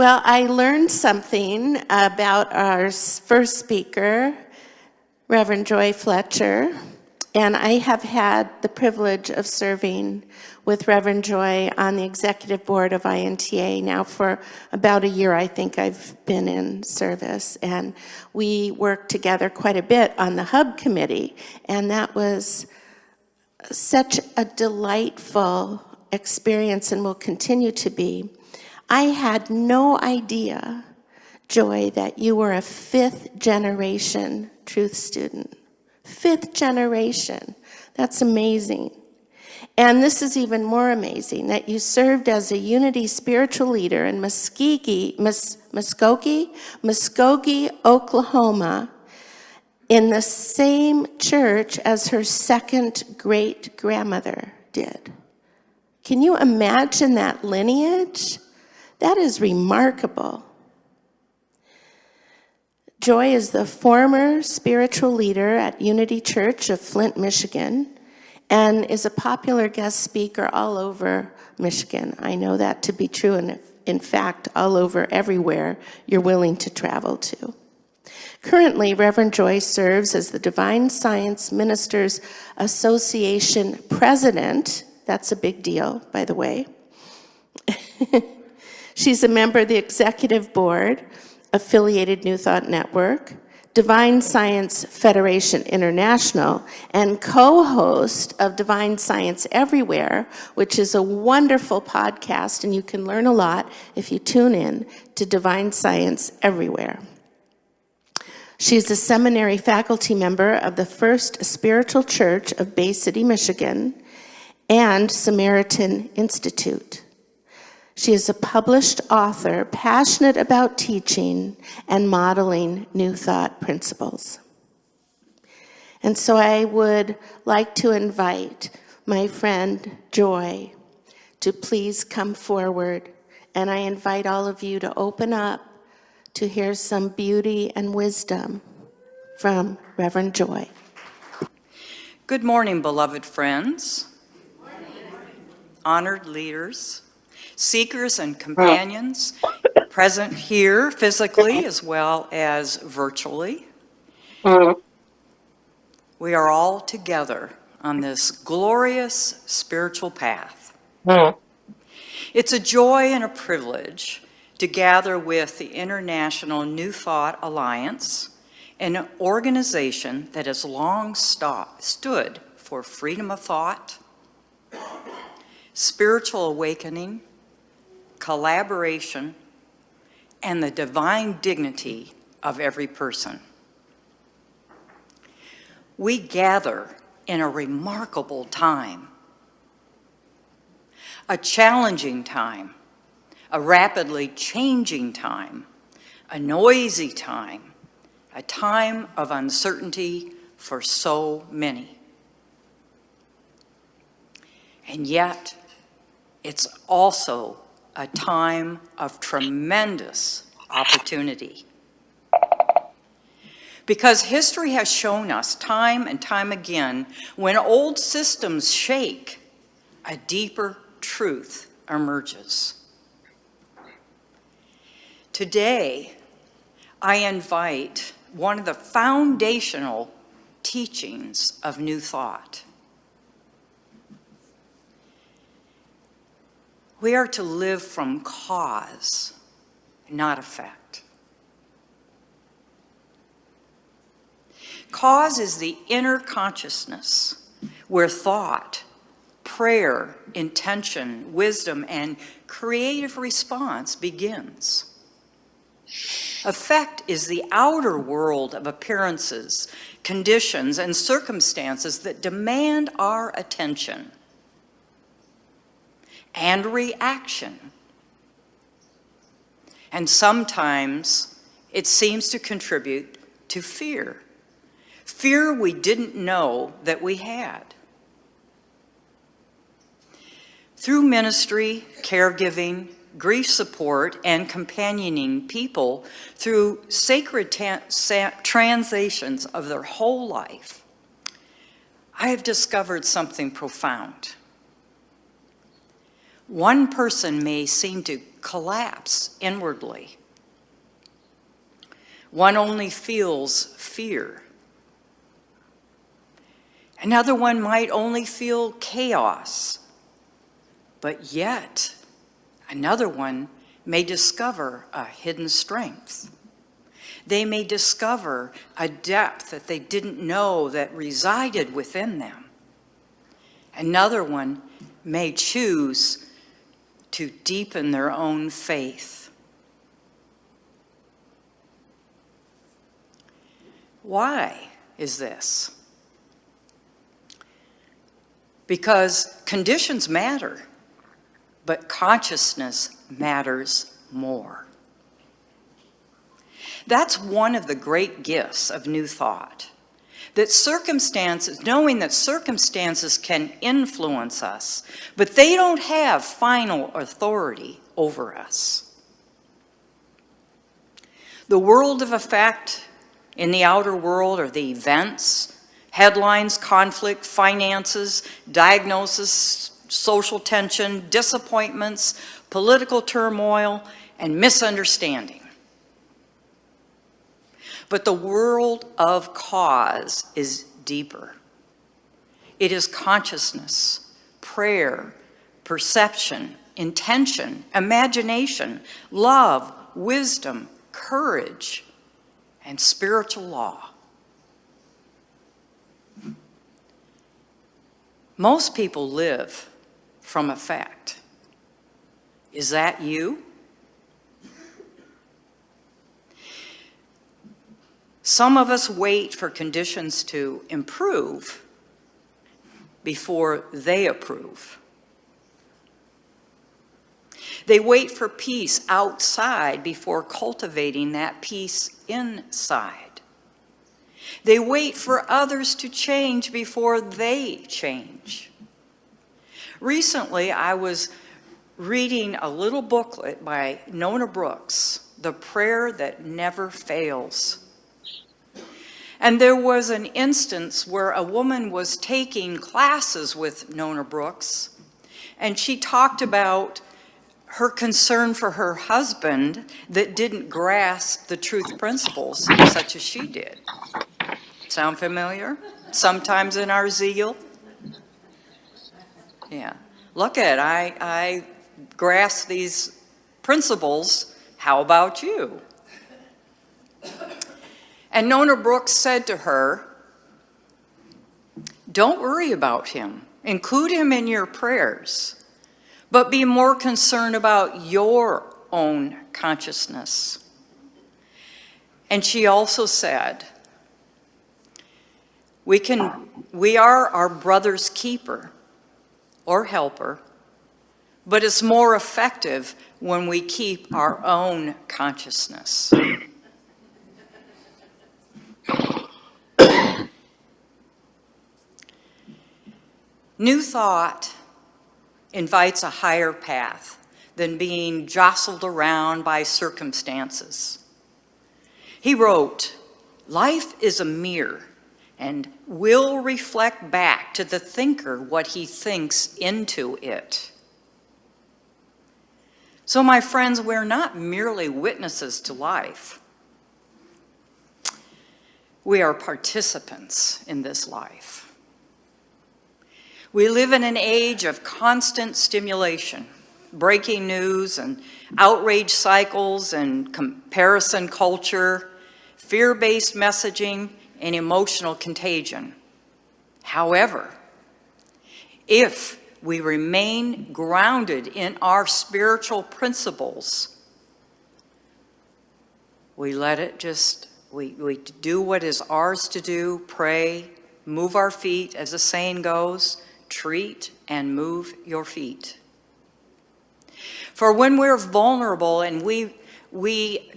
Well, I learned something about our first speaker, Reverend Joy Fletcher, and I have had the privilege of serving with Reverend Joy on the executive board of INTA now for about a year. I think I've been in service, and we worked together quite a bit on the hub committee, and that was such a delightful experience and will continue to be. I had no idea, Joy, that you were a fifth generation truth student. Fifth generation. That's amazing. And this is even more amazing, that you served as a Unity spiritual leader in Muskogee, Oklahoma, in the same church as her second great-grandmother did. Can you imagine that lineage? That is remarkable. Joy is the former spiritual leader at Unity Church of Flint, Michigan, and is a popular guest speaker all over Michigan. I know that to be true, and in fact, all over everywhere you're willing to travel to. Currently, Reverend Joy serves as the Divine Science Ministers Association president. That's a big deal, by the way. She's a member of the executive board, affiliated New Thought Network, Divine Science Federation International, and co-host of Divine Science Everywhere, which is a wonderful podcast, and you can learn a lot if you tune in to Divine Science Everywhere. She's a seminary faculty member of the First Spiritual Church of Bay City, Michigan, and Samaritan Institute. She is a published author, passionate about teaching and modeling New Thought principles. And so I would like to invite my friend Joy to please come forward, and I invite all of you to open up to hear some beauty and wisdom from Reverend Joy. Good morning, beloved friends, honored leaders, seekers and companions present here physically as well as virtually. We are all together on this glorious spiritual path. It's a joy and a privilege to gather with the International New Thought Alliance, an organization that has long stood for freedom of thought, spiritual awakening, collaboration, and the divine dignity of every person. We gather in a remarkable time, a challenging time, a rapidly changing time, a noisy time, a time of uncertainty for so many. And yet, it's also a time of tremendous opportunity. Because history has shown us time and time again, when old systems shake, a deeper truth emerges. Today, I invite one of the foundational teachings of New Thought. We are to live from cause, not effect. Cause is the inner consciousness where thought, prayer, intention, wisdom, and creative response begins. Effect is the outer world of appearances, conditions, and circumstances that demand our attention and reaction. And sometimes it seems to contribute to fear. Fear we didn't know that we had. Through ministry, caregiving, grief support, and companioning people through sacred translations of their whole life, I have discovered something profound. one person may seem to collapse inwardly. One only feels fear. Another one might only feel chaos. But yet, another one may discover a hidden strength. They may discover a depth that they didn't know that resided within them. Another one may choose to deepen their own faith. Why is this? Because conditions matter, but consciousness matters more. That's one of the great gifts of New Thought. That circumstances, knowing that circumstances can influence us, but they don't have final authority over us. The world of effect in the outer world are the events, headlines, conflict, finances, diagnosis, social tension, disappointments, political turmoil, and misunderstanding. But the world of cause is deeper. It is consciousness, prayer, perception, intention, imagination, love, wisdom, courage, and spiritual law. Most people live from effect. Is that you? Some of us wait for conditions to improve before they approve. They wait for peace outside before cultivating that peace inside. They wait for others to change before they change. Recently, I was reading a little booklet by Nona Brooks, The Prayer That Never Fails. And there was an instance where a woman was taking classes with Nona Brooks, and she talked about her concern for her husband that didn't grasp the truth principles such as she did. Sound familiar? Sometimes in our zeal? Yeah. Look at, I grasp these principles. How about you? And Nona Brooks said to her, don't worry about him. Include him in your prayers, but be more concerned about your own consciousness. And she also said, we are our brother's keeper or helper, but it's more effective when we keep our own consciousness. New Thought invites a higher path than being jostled around by circumstances. He wrote, "Life is a mirror and will reflect back to the thinker what he thinks into it." So, my friends, we're not merely witnesses to life. We are participants in this life. We live in an age of constant stimulation, breaking news and outrage cycles and comparison culture, fear-based messaging, and emotional contagion. However, if we remain grounded in our spiritual principles, we let it just, we do what is ours to do, pray, move our feet, as the saying goes, treat and move your feet. For when we're vulnerable and we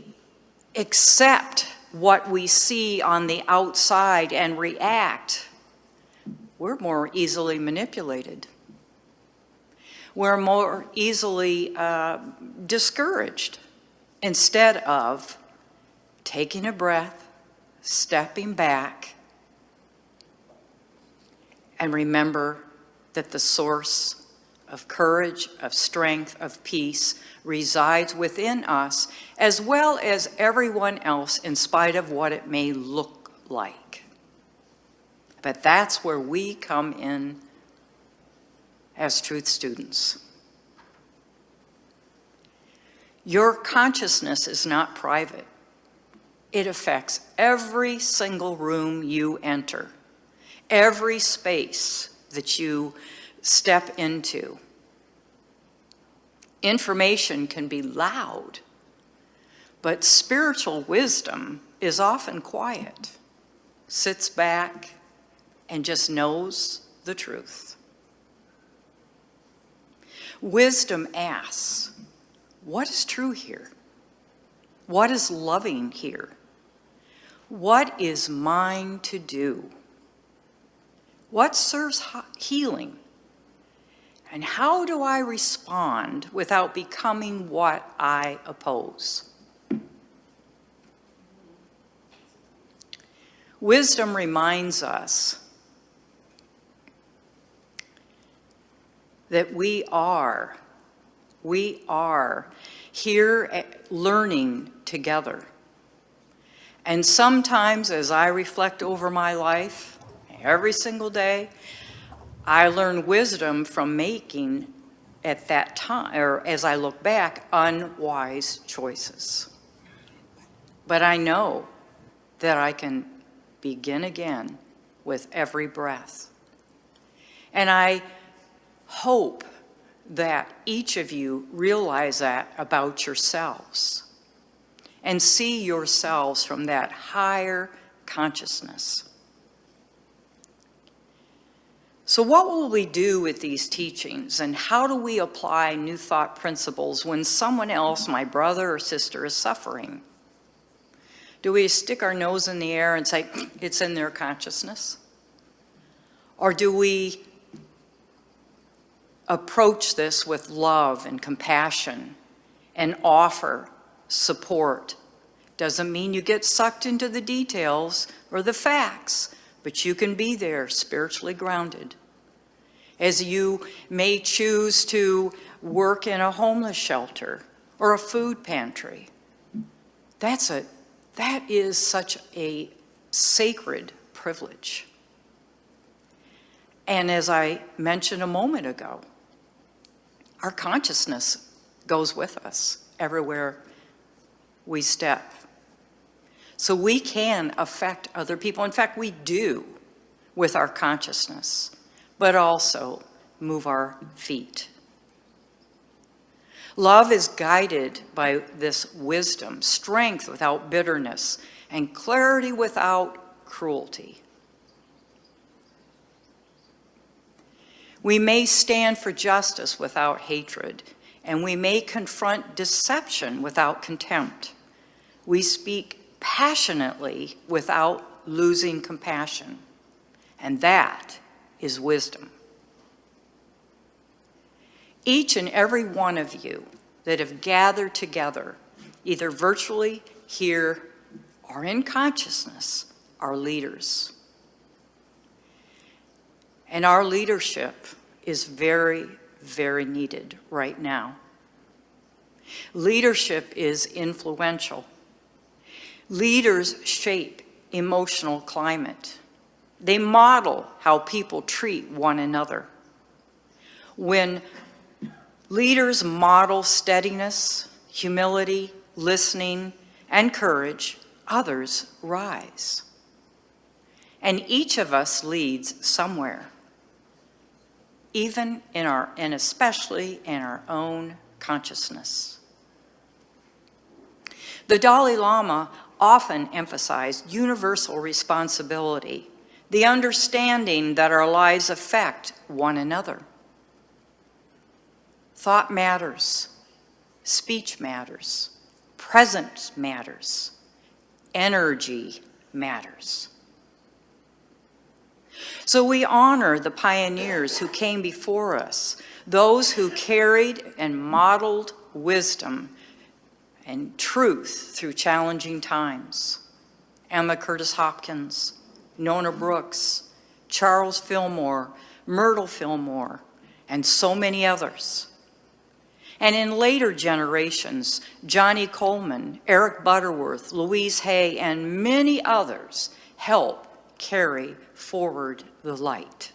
accept what we see on the outside and react, we're more easily manipulated. We're more easily discouraged instead of taking a breath, stepping back, and remember that the source of courage, of strength, of peace resides within us, as well as everyone else, in spite of what it may look like. But that's where we come in as truth students. Your consciousness is not private. It affects every single room you enter, every space that you step into. Information can be loud, but spiritual wisdom is often quiet, sits back, and just knows the truth. Wisdom asks, what is true here? What is loving here? What is mine to do? What serves healing? And how do I respond without becoming what I oppose? Wisdom reminds us that we are here learning together. And sometimes as I reflect over my life, every single day, I learn wisdom from making, at that time, or as I look back, unwise choices. But I know that I can begin again with every breath. And I hope that each of you realize that about yourselves and see yourselves from that higher consciousness. So what will we do with these teachings, and how do we apply new thought principles when someone else, my brother or sister, is suffering? Do we stick our nose in the air and say, it's in their consciousness? Or do we approach this with love and compassion and offer support? Doesn't mean you get sucked into the details or the facts, but you can be there spiritually grounded. As you may choose to work in a homeless shelter or a food pantry. That is such a sacred privilege. And as I mentioned a moment ago, our consciousness goes with us everywhere we step. So we can affect other people. In fact, we do with our consciousness, but also move our feet. Love is guided by this wisdom, strength without bitterness, and clarity without cruelty. We may stand for justice without hatred, and we may confront deception without contempt. We speak passionately without losing compassion, and that is wisdom. Each and every one of you that have gathered together, either virtually, here, or in consciousness, are leaders. And our leadership is very, very needed right now. Leadership is influential. Leaders shape emotional climate. They model how people treat one another. When leaders model steadiness, humility, listening, and courage, others rise. And each of us leads somewhere, even and especially in our own consciousness. The Dalai Lama often emphasized universal responsibility, the understanding that our lives affect one another. Thought matters, speech matters, presence matters, energy matters. So we honor the pioneers who came before us, those who carried and modeled wisdom and truth through challenging times. Emma Curtis Hopkins, Nona Brooks, Charles Fillmore, Myrtle Fillmore, and so many others. And in later generations, Johnny Coleman, Eric Butterworth, Louise Hay, and many others help carry forward the light.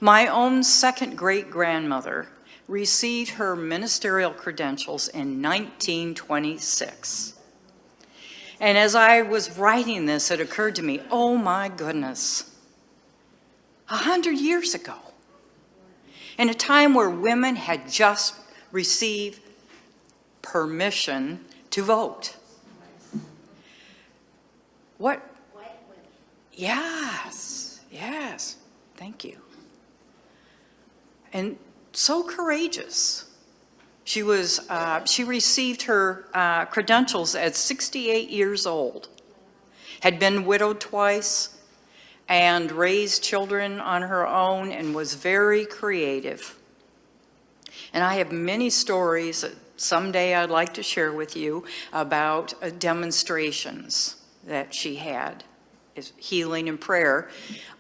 My own second great-grandmother received her ministerial credentials in 1926. And as I was writing this, it occurred to me, oh my goodness, 100 years ago, in a time where women had just received permission to vote. What? Yes, yes, thank you. And so courageous. She received her credentials at 68 years old, had been widowed twice, and raised children on her own, and was very creative. And I have many stories that someday I'd like to share with you about demonstrations that she had, healing and prayer.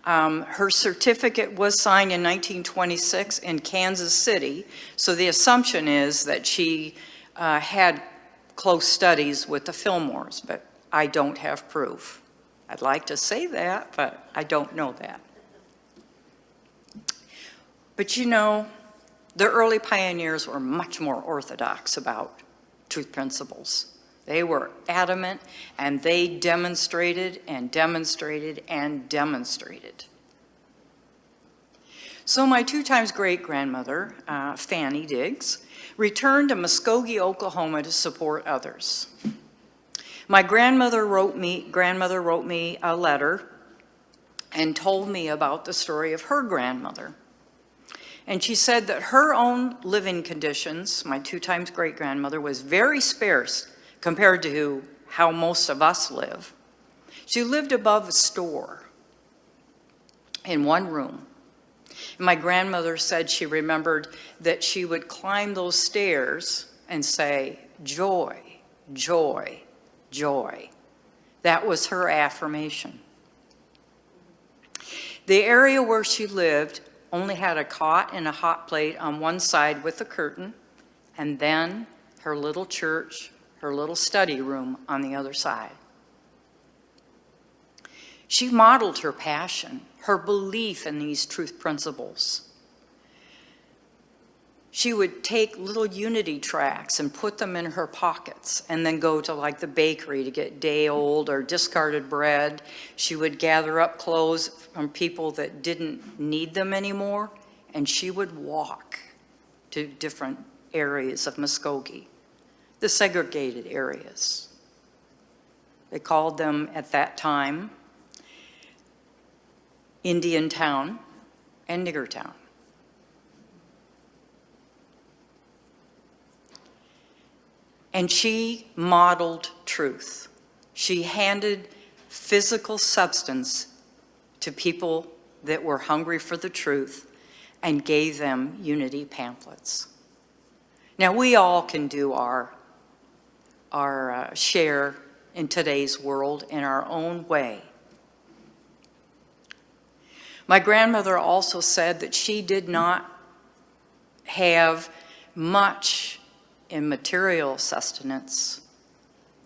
Her certificate was signed in 1926 in Kansas City, so the assumption is that she had close studies with the Fillmores, but I don't have proof. I'd like to say that, but I don't know that. But you know, the early pioneers were much more orthodox about truth principles. They were adamant, and they demonstrated and demonstrated and demonstrated. So my 2 times great-grandmother, Fanny Diggs, returned to Muskogee, Oklahoma to support others. My grandmother wrote me a letter and told me about the story of her grandmother. And she said that her own living conditions, my 2 times great-grandmother, was very sparse compared to how most of us live. She lived above a store in one room. And my grandmother said she remembered that she would climb those stairs and say, joy, joy, joy. That was her affirmation. The area where she lived only had a cot and a hot plate on one side with a curtain, and then her little church, her little study room on the other side. She modeled her passion, her belief in these truth principles. She would take little unity tracts and put them in her pockets and then go to like the bakery to get day-old or discarded bread. She would gather up clothes from people that didn't need them anymore, and she would walk to different areas of Muskogee, the segregated areas. They called them at that time Indian Town and Nigger Town. And she modeled truth. She handed physical substance to people that were hungry for the truth and gave them unity pamphlets. Now, we all can do our share in today's world in our own way. My grandmother also said that she did not have much in material sustenance,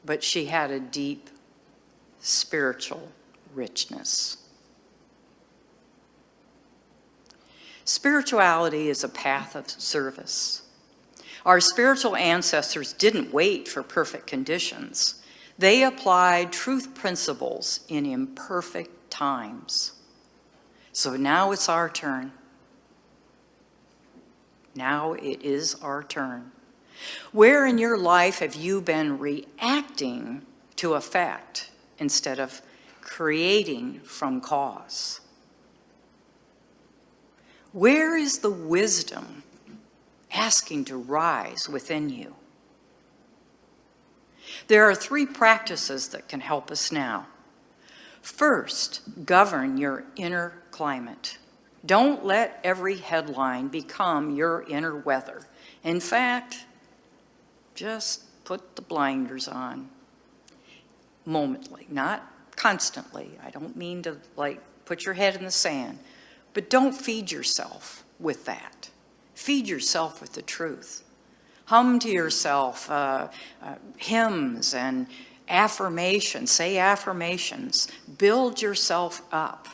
but she had a deep spiritual richness. Spirituality is a path of service. Our spiritual ancestors didn't wait for perfect conditions. They applied truth principles in imperfect times. So now it's our turn. Now it is our turn. Where in your life have you been reacting to effect instead of creating from cause? Where is the wisdom asking to rise within you? There are 3 practices that can help us now. First, govern your inner climate. Don't let every headline become your inner weather. In fact, just put the blinders on momently, not constantly. I don't mean to put your head in the sand, But don't feed yourself with that. Feed yourself with the truth. Hum to yourself hymns and affirmations. Say affirmations. Build yourself up.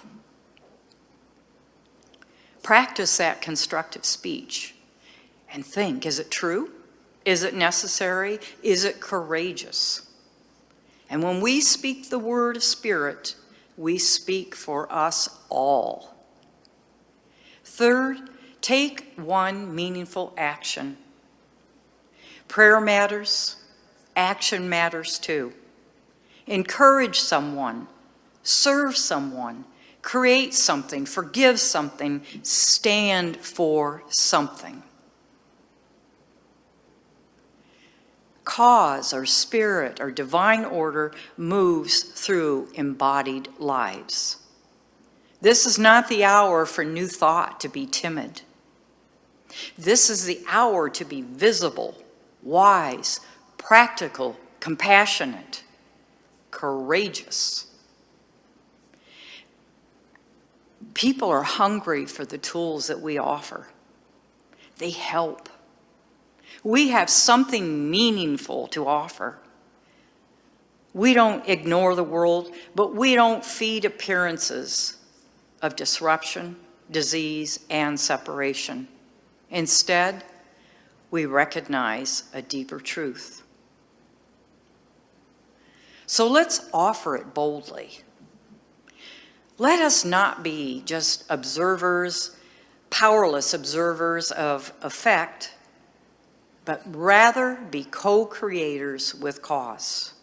Practice that constructive speech and think, is it true? Is it necessary? Is it courageous? And when we speak the word of spirit, we speak for us all. Third, take one meaningful action. Prayer matters, action matters too. Encourage someone, serve someone, create something, forgive something, stand for something. Cause or spirit or divine order moves through embodied lives. This is not the hour for new thought to be timid. This is the hour to be visible, wise, practical, compassionate, courageous. People are hungry for the tools that we offer. They help. We have something meaningful to offer. We don't ignore the world, but we don't feed appearances of disruption, disease, and separation. Instead, we recognize a deeper truth. So let's offer it boldly. Let us not be just observers, powerless observers of effect, but rather be co-creators with cause.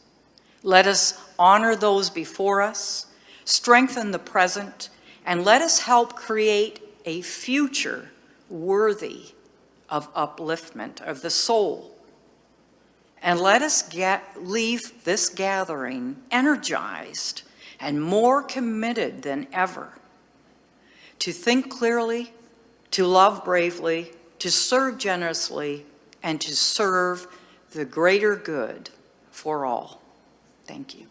Let us honor those before us, strengthen the present, and let us help create a future worthy of upliftment of the soul. And let us leave this gathering energized and more committed than ever to think clearly, to love bravely, to serve generously, and to serve the greater good for all. Thank you.